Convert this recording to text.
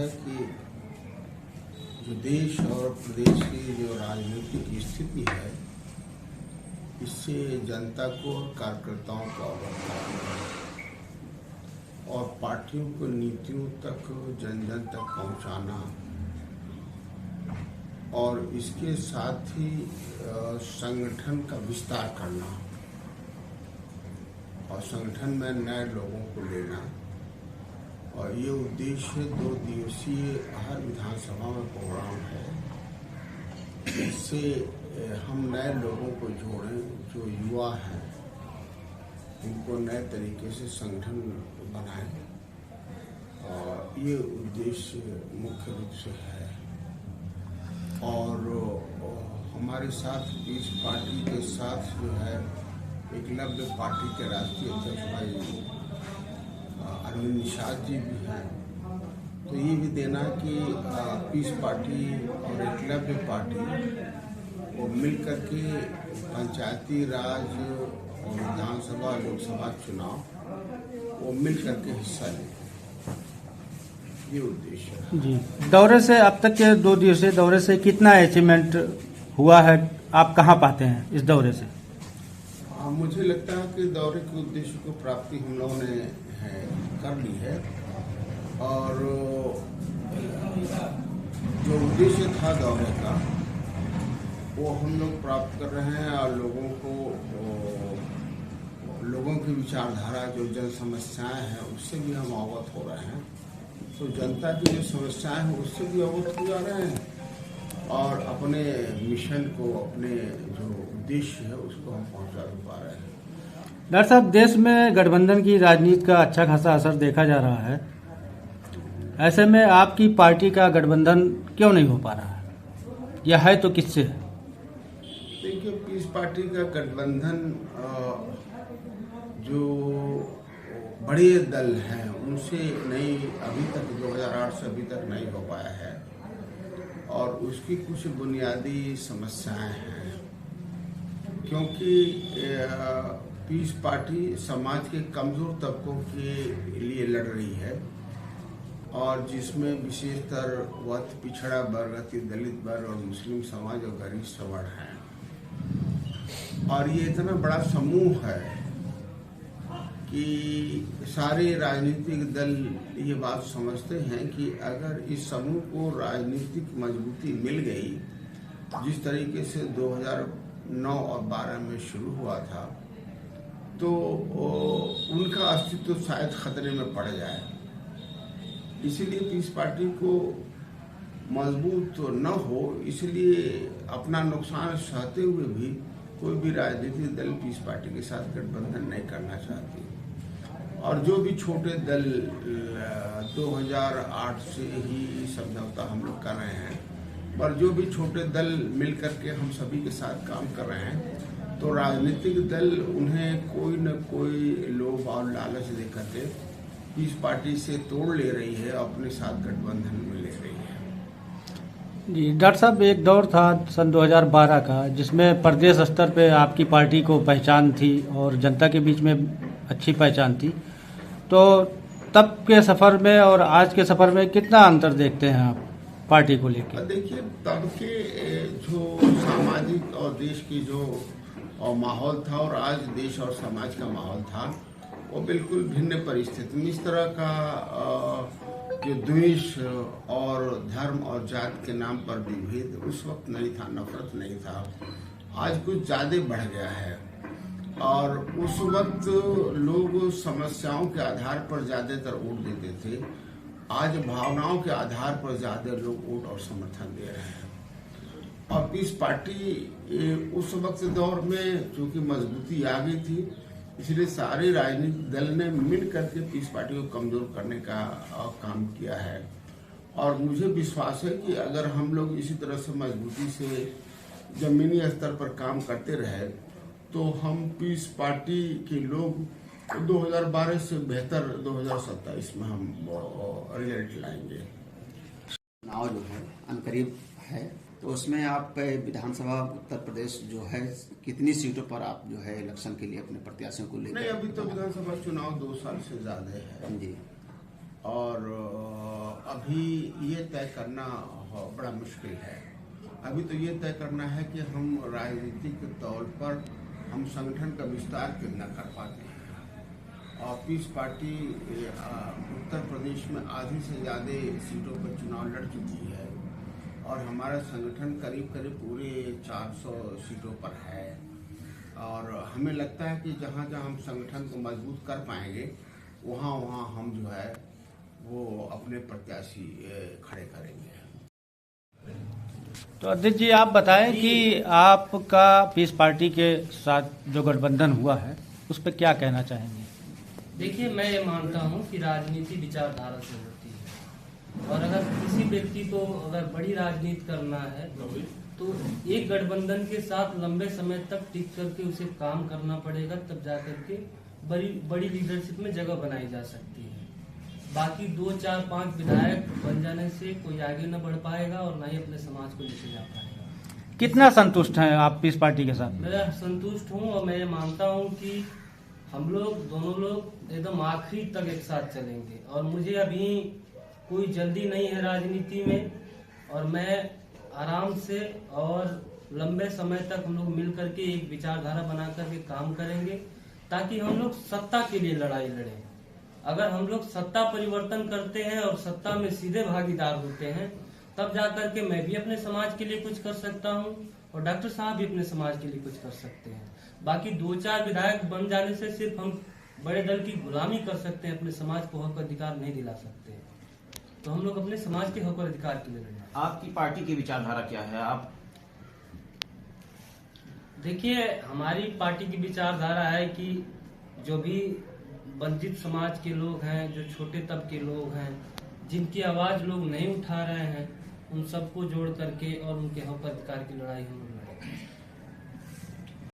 है कि जो देश और प्रदेश की जो राजनीतिक स्थिति है, इससे जनता को और कार्यकर्ताओं को अवगत कराना और पार्टियों को नीतियों तक जन जन तक पहुंचाना और इसके साथ ही संगठन का विस्तार करना और संगठन में नए लोगों को लेना, और ये उद्देश्य 2 दिवसीय हर विधानसभा में प्रोग्राम है। इससे हम नए लोगों को जोड़ें, जो युवा हैं उनको नए तरीके से संगठन बनाएं, और ये उद्देश्य मुख्य रूप से है। और हमारे साथ इस पार्टी के साथ जो है एकलव्य पार्टी के राष्ट्रीय अध्यक्ष भाई अरविंद निषाद जी भी हैं। तो ये भी देना कि पीस पार्टी और एकलव्य पार्टी वो मिल करके पंचायती राज और विधानसभा लोकसभा चुनाव वो मिल करके हिस्सा लें, ये उद्देश्य है। जी, दौरे से अब तक के 2 दिवसीय दौरे से कितना अचीवमेंट हुआ है, आप कहाँ पाते हैं इस दौरे से? मुझे लगता है कि दौरे के उद्देश्य को प्राप्ति हम लोगों ने कर ली है, और जो उद्देश्य था दौरे का वो हम लोग प्राप्त कर रहे हैं, और लोगों की विचारधारा जो जन समस्याएं हैं उससे भी हम अवगत हो रहे हैं। तो जनता की जो समस्याएं हैं उससे भी अवगत हो जा रहे हैं, और अपने मिशन को, अपने जो उद्देश्य है उसको हम पहुंचा भी पा रहे हैं। डॉक्टर साहब, देश में गठबंधन की राजनीति का अच्छा खासा असर देखा जा रहा है। ऐसे में आपकी पार्टी का गठबंधन क्यों नहीं हो पा रहा है, या है तो किससे? देखिए, पीस पार्टी का गठबंधन जो बड़े दल हैं उनसे नहीं, अभी तक 2008 से अभी तक नहीं हो पाया है, और उसकी कुछ बुनियादी समस्याएं हैं। क्योंकि पीस पार्टी समाज के कमजोर तबकों के लिए लड़ रही है, और जिसमें विशेषतर वत पिछड़ा वर्ग, अति दलित वर्ग और मुस्लिम समाज और गरीब समाज हैं। और ये इतना बड़ा समूह है कि सारे राजनीतिक दल ये बात समझते हैं कि अगर इस समूह को राजनीतिक मजबूती मिल गई, जिस तरीके से 2009 और 12 में शुरू हुआ था, तो उनका अस्तित्व शायद खतरे में पड़ जाए। इसलिए पीस पार्टी को मजबूत न हो, इसलिए अपना नुकसान सहते हुए भी कोई भी राजनीतिक दल पीस पार्टी के साथ गठबंधन नहीं करना चाहती। और जो भी छोटे दल 2008 से ही समझौता हम लोग कर रहे हैं, पर जो भी छोटे दल मिल करके हम सभी के साथ काम कर रहे हैं, तो राजनीतिक दल उन्हें कोई न कोई लोभ और लालच दे करके पीस पार्टी से तोड़ ले रही है, अपने साथ गठबंधन में ले रही है। जी डॉक्टर साहब, एक दौर था सन 2012 का जिसमें प्रदेश स्तर पे आपकी पार्टी को पहचान थी और जनता के बीच में अच्छी पहचान थी। तो तब के सफ़र में और आज के सफ़र में कितना अंतर देखते हैं आप पार्टी को लेकर? देखिए, तब के जो सामाजिक और देश की जो माहौल था और आज देश और समाज का माहौल था, वो बिल्कुल भिन्न परिस्थिति में। इस तरह का जो द्वेष और धर्म और जात के नाम पर विभेद उस वक्त नहीं था, नफरत नहीं था। आज कुछ ज्यादा बढ़ गया है, और उस वक्त लोग समस्याओं के आधार पर ज्यादातर वोट देते थे। आज भावनाओं के आधार पर ज्यादा लोग वोट और समर्थन दे रहे हैं। और पीस पार्टी उस वक्त दौर में चूंकि मजबूती आ गई थी, इसलिए सारे राजनीतिक दल ने मिल करके पीस पार्टी को कमजोर करने का काम किया है। और मुझे विश्वास है कि अगर हम लोग इसी तरह से मजबूती से जमीनी स्तर पर काम करते रहे, तो हम पीस पार्टी के लोग 2012 से बेहतर 2027 में हम रिजल्ट लाएंगे। चुनाव जो है अनकरीब है, तो उसमें आप विधानसभा उत्तर प्रदेश जो है कितनी सीटों पर आप जो है इलेक्शन के लिए अपने प्रत्याशियों को लेकर? नहीं, अभी तो विधानसभा चुनाव 2 साल से ज्यादा है जी, और अभी ये तय करना बड़ा मुश्किल है। अभी तो ये तय करना है कि हम राजनीतिक तौर पर हम संगठन का विस्तार कितना कर पाते हैं। और पीस पार्टी उत्तर प्रदेश में आधी से ज़्यादा सीटों पर चुनाव लड़ चुकी है और हमारा संगठन करीब करीब पूरे 400 सीटों पर है। और हमें लगता है कि जहाँ जहाँ हम संगठन को मजबूत कर पाएंगे वहाँ वहाँ हम जो है वो अपने प्रत्याशी खड़े करेंगे। तो अध्यक्ष जी आप बताएं कि आपका पीस पार्टी के साथ जो गठबंधन हुआ है उस पर क्या कहना चाहेंगे? देखिए, मैं ये मानता हूँ कि राजनीति विचारधारा से होती है और अगर किसी व्यक्ति को अगर बड़ी राजनीति करना है तो एक गठबंधन के साथ लंबे समय तक टिक करके उसे काम करना पड़ेगा, तब जाकर के बड़ी लीडरशिप में जगह बनाई जा सकती है। बाकी 2, 4, 5 विधायक बन जाने से कोई आगे न बढ़ पाएगा और न ही अपने समाज को लेके जा पाएगा। कितना संतुष्ट हैं आप पीस पार्टी के साथ? मैं संतुष्ट हूँ और मैं ये मानता हूँ कि हम लोग दोनों लोग एकदम आखिरी तक एक साथ चलेंगे और मुझे अभी कोई जल्दी नहीं है राजनीति में और मैं आराम से और लंबे समय तक हम लोग मिल करके एक विचारधारा बना करके काम करेंगे ताकि हम लोग सत्ता के लिए लड़ाई लड़ें। अगर हम लोग सत्ता परिवर्तन करते हैं और सत्ता में सीधे भागीदार होते हैं तब जाकर के मैं भी अपने समाज के लिए कुछ कर सकता हूं और डॉक्टर साहब भी अपने समाज के लिए कुछ कर सकते हैं। बाकी 2-4 विधायक बन जाने से सिर्फ हम बड़े दल की गुलामी कर सकते हैं, अपने समाज को हक अधिकार नहीं दिला सकते। तो हम लोग अपने समाज के हक और अधिकार के लिए लड़ेंगे। आपकी पार्टी की विचारधारा क्या है? आप देखिए, हमारी पार्टी की विचारधारा है कि जो भी वंचित समाज के लोग हैं, जो छोटे तबके के लोग हैं, जिनकी आवाज लोग नहीं उठा रहे हैं, उन सबको जोड़ करके और उनके हक अधिकार की लड़ाई हम लड़ेंगे।